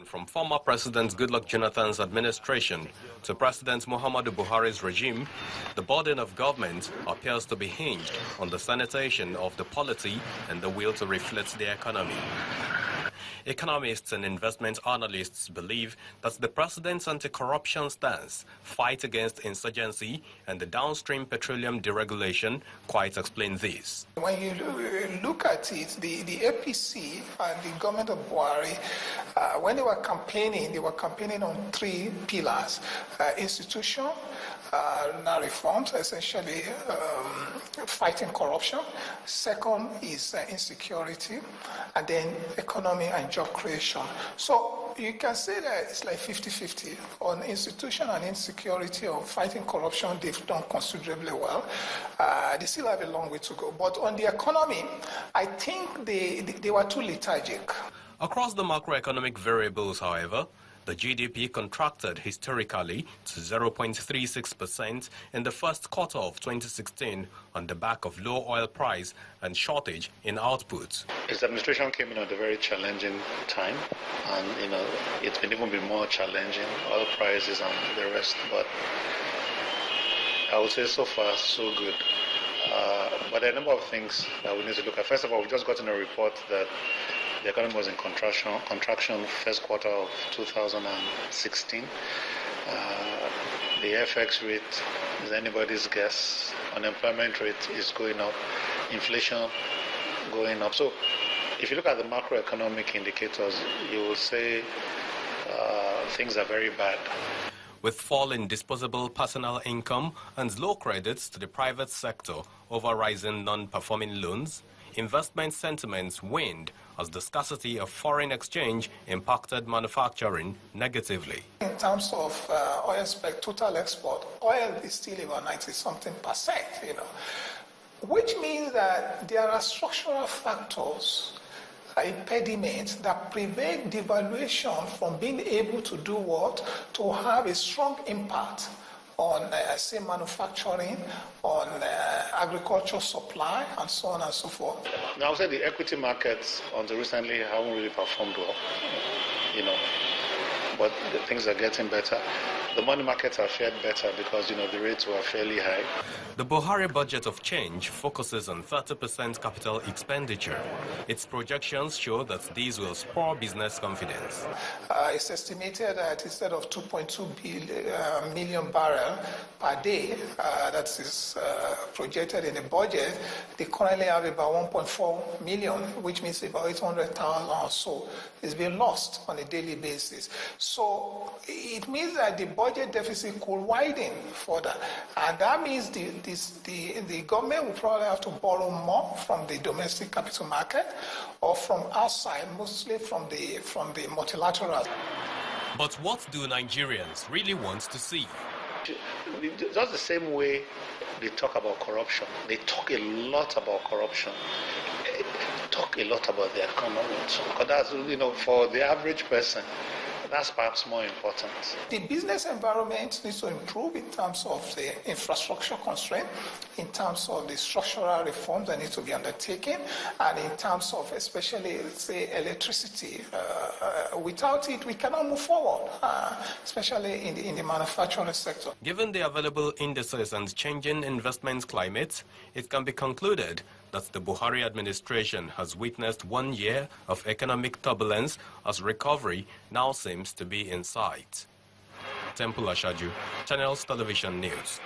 From former President Goodluck Jonathan's administration to President Muhammadu Buhari's regime, the burden of government appears to be hinged on the sanitation of the polity and the will to reflect the economy. Economists and investment analysts believe that the president's anti-corruption stance, fight against insurgency, and the downstream petroleum deregulation quite explain this. When you look at it, the APC and the government of Buhari, when they were campaigning on three pillars: institution, reforms, essentially fighting corruption. Second is insecurity, and then economy and job creation. So you can say that it's like 50-50. On institution and insecurity or fighting corruption, they've done considerably well. They still have a long way to go. But on the economy, I think they were too lethargic. Across the macroeconomic variables, however, the GDP contracted historically to 0.36% in the first quarter of 2016 on the back of low oil price and shortage in output. His administration came in at a very challenging time, and it's been even more challenging, oil prices and the rest, but I would say so far so good. But there are a number of things that we need to look at. First of all, we've just gotten a report that the economy was in contraction first quarter of 2016. The FX rate is anybody's guess. Unemployment rate is going up. Inflation going up. So if you look at the macroeconomic indicators, you will say things are very bad. With fall in disposable personal income and low credits to the private sector over rising non-performing loans, investment sentiments waned as the scarcity of foreign exchange impacted manufacturing negatively. In terms of oil total export, oil is still about 90-something%, which means that there are structural factors, impediments that prevent devaluation from being able to do what? To have a strong impact on, say, manufacturing, on agricultural supply, and so on and so forth. Now, I would say the equity markets until recently haven't really performed well, but the things are getting better. The money markets are fared better because, the rates were fairly high. The Buhari budget of change focuses on 30% capital expenditure. Its projections show that these will spur business confidence. It's estimated that instead of 2.2 million barrels per day, that is projected in the budget, they currently have about 1.4 million, which means about 800,000 or so is being lost on a daily basis. So it means that the budget deficit could widen further, and that means the government will probably have to borrow more from the domestic capital market or from outside, mostly from the multilateral. But what do Nigerians really want to see? Just the same way they talk about corruption. They talk a lot about corruption. They talk a lot about the economy. Because that's, for the average person, that's perhaps more important. The business environment needs to improve in terms of the infrastructure constraint, in terms of the structural reforms that need to be undertaken, and in terms of especially, say, electricity. Without it, we cannot move forward, especially in the manufacturing sector. Given the available indices and changing investment climate, it can be concluded that the Buhari administration has witnessed 1 year of economic turbulence as recovery now seems to be in sight. Temple Ashaju, Channels Television News.